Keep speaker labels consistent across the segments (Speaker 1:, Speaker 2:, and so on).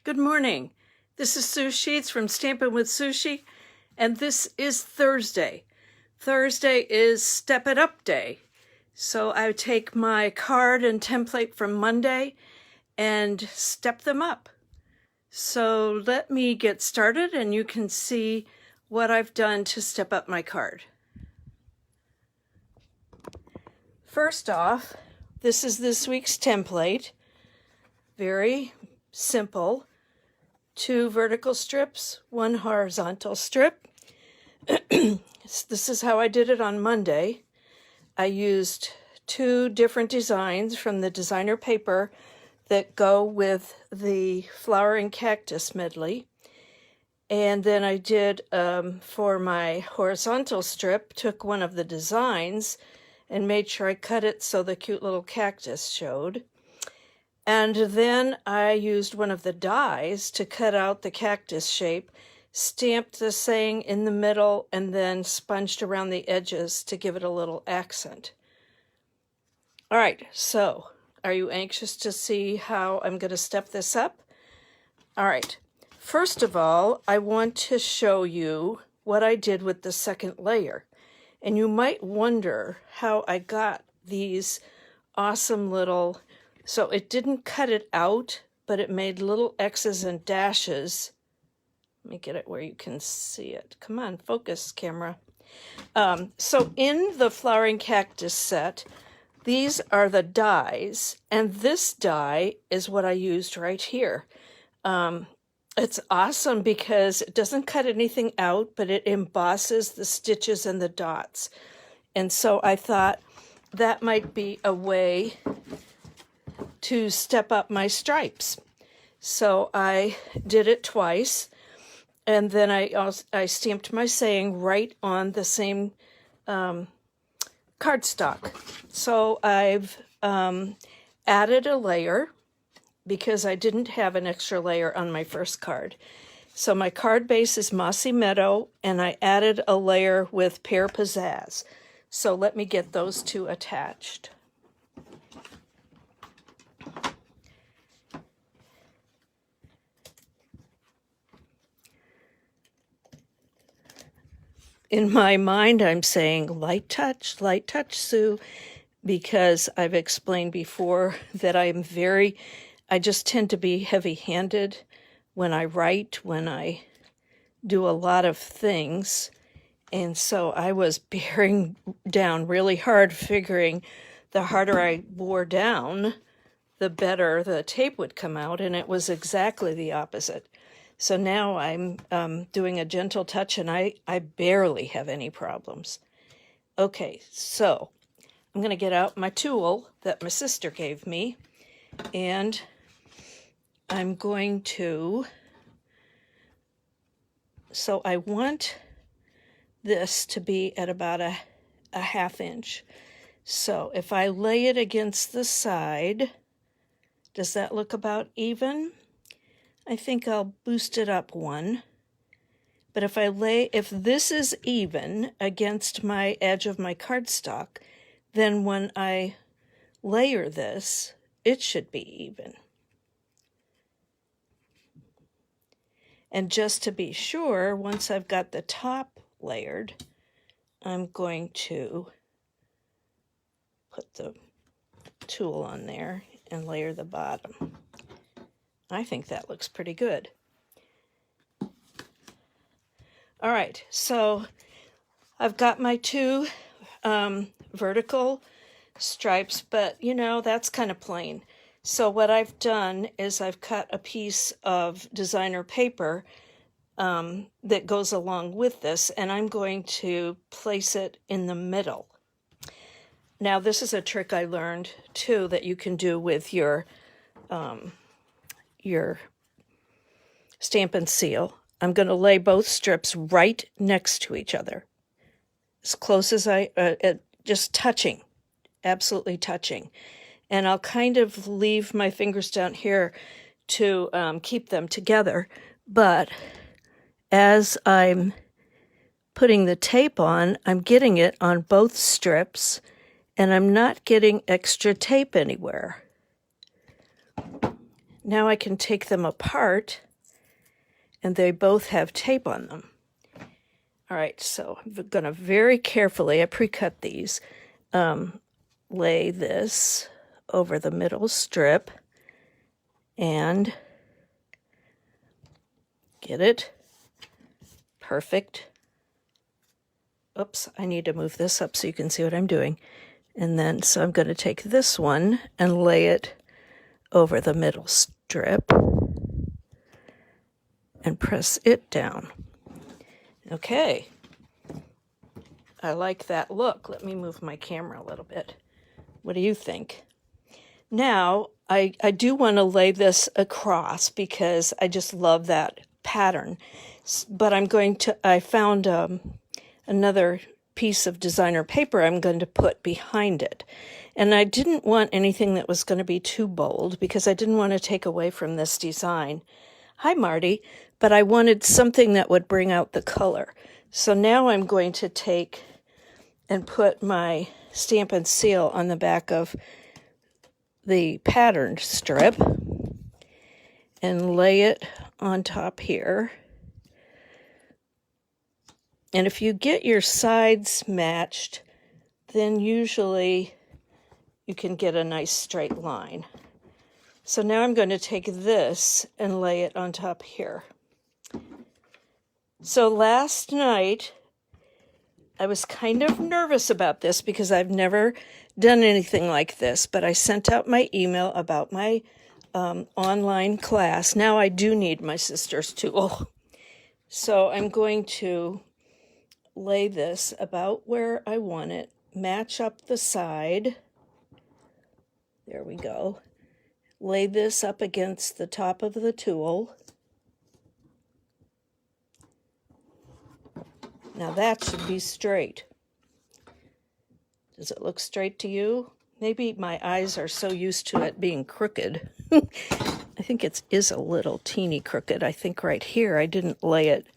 Speaker 1: Good morning. This is Sue Scheets from Stampin' with Sushi, and this is Thursday. Thursday is Step It Up Day. So I take my card and template from Monday and step them up. So let me get started and you can see what I've done to step up my card. First off, this is this week's template. Very simple. 2 vertical strips, 1 horizontal strip. This is how I did it on Monday. I used 2 different designs from the designer paper that go with the Flowering Cactus Medley. And then I did, for my horizontal strip, took one of the designs and made sure I cut it so the cute little cactus showed. And then I used one of the dies to cut out the cactus shape, stamped the saying in the middle, and then sponged around the edges to give it a little accent. All right, so are you anxious to see how I'm going to step this up? All right, first of all, I want to show you what I did with the second layer. And you might wonder how I got these awesome little... So it didn't cut it out, but it made little X's and dashes. Let me get it where you can see it. Come on, focus, camera. So in the Flowering Cactus set, these are the dies, and this die is what I used right here. It's awesome because it doesn't cut anything out, but it embosses the stitches and the dots. And so I thought that might be a way to step up my stripes. So I did it twice, and then I stamped my saying right on the same cardstock. So I've added a layer because I didn't have an extra layer on my first card. So my card base is Mossy Meadow, and I added a layer with Pear Pizzazz. So let me get those 2 attached. In my mind, I'm saying, light touch, Sue, because I've explained before that I just tend to be heavy-handed when I write, when I do a lot of things. And so I was bearing down really hard, figuring the harder I wore down, the better the tape would come out, and it was exactly the opposite. So now I'm doing a gentle touch, and I barely have any problems. Okay, so I'm going to get out my tool that my sister gave me, and I'm going to... So I want this to be at about a 1/2 inch. So if I lay it against the side, does that look about even? I think I'll boost it up 1. But if this is even against my edge of my cardstock, then when I layer this, it should be even. And just to be sure, once I've got the top layered, I'm going to put the tool on there and layer the bottom. I think that looks pretty good. All right, so I've got my 2 vertical stripes, but you know, that's kind of plain. So what I've done is I've cut a piece of designer paper that goes along with this, and I'm going to place it in the middle. Now, this is a trick I learned too that you can do with your Stampin' Seal. I'm going to lay both strips right next to each other, as close as just touching, absolutely touching. And I'll kind of leave my fingers down here to keep them together. But as I'm putting the tape on, I'm getting it on both strips, and I'm not getting extra tape anywhere. Now I can take them apart, and they both have tape on them. All right, so I'm going to very carefully, I pre-cut these, lay this over the middle strip and get it perfect. Oops, I need to move this up so you can see what I'm doing. And then, so I'm going to take this one and lay it over the middle strip and press it down. Okay. I like that look. Let me move my camera a little bit. What do you think? Now, I do want to lay this across because I just love that pattern. But I found another piece of designer paper I'm going to put behind it. And I didn't want anything that was going to be too bold because I didn't want to take away from this design. Hi, Marty. But I wanted something that would bring out the color. So now I'm going to take and put my stamp and seal on the back of the patterned strip and lay it on top here. And if you get your sides matched, then usually you can get a nice straight line. So now I'm going to take this and lay it on top here. So last night, I was kind of nervous about this because I've never done anything like this, but I sent out my email about my online class. Now I do need my sister's tool. So I'm going to lay this about where I want it, match up the side. There we go. Lay this up against the top of the tool. Now that should be straight. Does it look straight to you? Maybe my eyes are so used to it being crooked. I think it is a little teeny crooked. I think right here I didn't lay it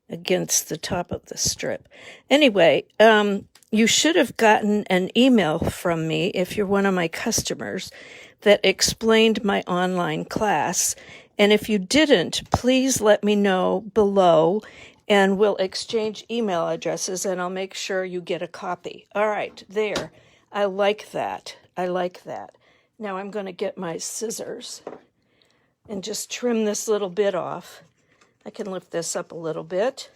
Speaker 1: against the top of the strip. Anyway, you should have gotten an email from me if you're one of my customers that explained my online class. And if you didn't, please let me know below and we'll exchange email addresses and I'll make sure you get a copy. All right, there. I like that. I like that. Now I'm going to get my scissors and just trim this little bit off. I can lift this up a little bit.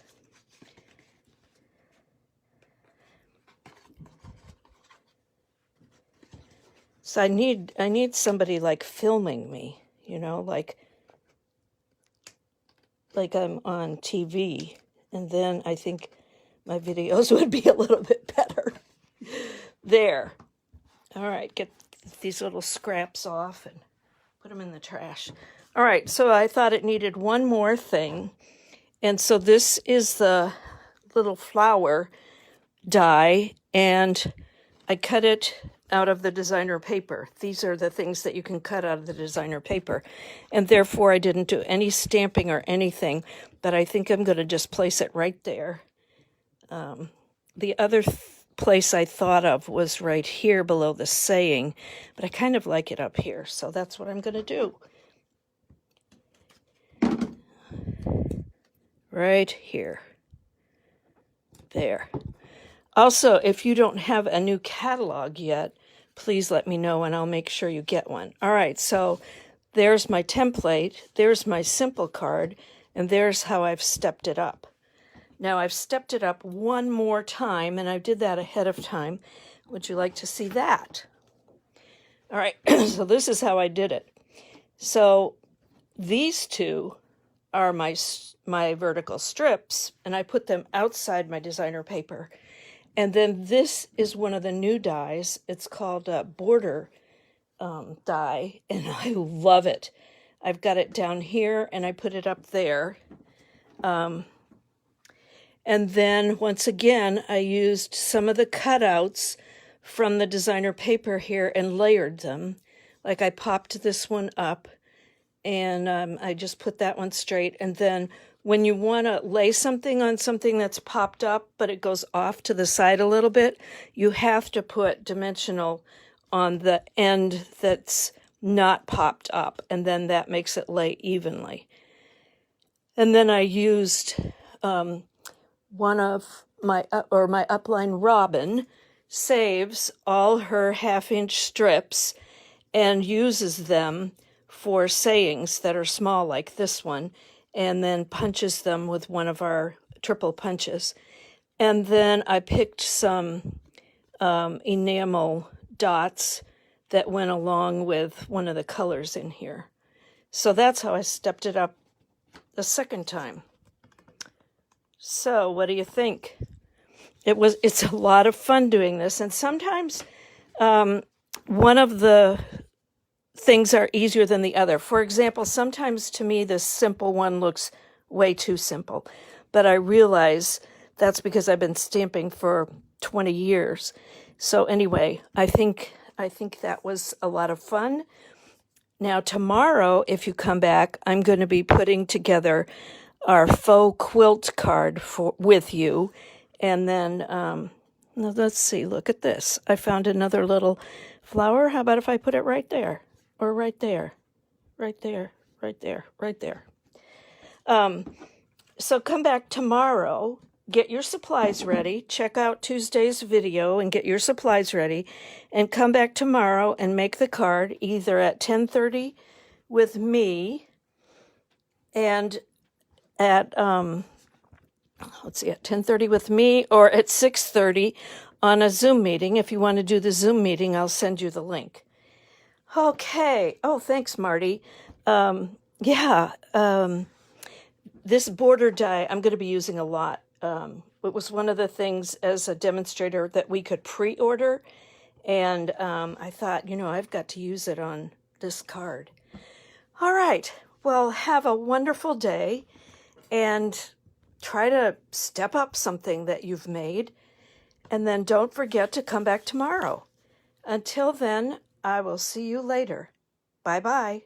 Speaker 1: So I need somebody like filming me, you know, like I'm on TV, and then I think my videos would be a little bit better. There. All right, get these little scraps off and put them in the trash. All right, so I thought it needed one more thing. And so this is the little flower die, and I cut it out of the designer paper. These are the things that you can cut out of the designer paper. And therefore, I didn't do any stamping or anything, but I think I'm going to just place it right there. The other place I thought of was right here below the saying, but I kind of like it up here, so that's what I'm going to do. Right here. There. Also, if you don't have a new catalog yet, please let me know and I'll make sure you get one. All right, so there's my template, there's my simple card, and there's how I've stepped it up. Now I've stepped it up one more time, and I did that ahead of time. Would you like to see that? All right, so this is how I did it. So these two are my vertical strips, and I put them outside my designer paper. And then this is one of the new dies. It's called a border die, and I love it. I've got it down here, and I put it up there. And then, once again, I used some of the cutouts from the designer paper here and layered them. Like I popped this one up, and I just put that one straight. And then when you want to lay something on something that's popped up, but it goes off to the side a little bit, you have to put dimensional on the end that's not popped up, and then that makes it lay evenly. And then I used one of my upline Robin saves all her 1/2-inch strips and uses them for sayings that are small like this one, and then punches them with one of our triple punches. And then I picked some enamel dots that went along with one of the colors in here. So that's how I stepped it up the second time. So what do you think? It's a lot of fun doing this, and sometimes one of the things are easier than the other. For example, sometimes to me this simple one looks way too simple, but I realize that's because I've been stamping for 20 years. So anyway, I think that was a lot of fun. Now tomorrow, if you come back, I'm going to be putting together our faux quilt card with you. And then, now let's see, look at this. I found another little flower. How about if I put it right there? Or right there? Right there, right there, right there. So come back tomorrow, get your supplies ready, check out Tuesday's video and get your supplies ready, and come back tomorrow and make the card either at 10:30 with me and at, let's see, at 10:30 with me, or at 6:30 on a Zoom meeting. If you want to do the Zoom meeting, I'll send you the link. Okay. Oh, thanks, Marty. This border die I'm going to be using a lot. It was one of the things as a demonstrator that we could pre-order, and I thought, I've got to use it on this card. All right. Well, have a wonderful day, and try to step up something that you've made, and then don't forget to come back tomorrow. Until then, I will see you later. Bye-bye.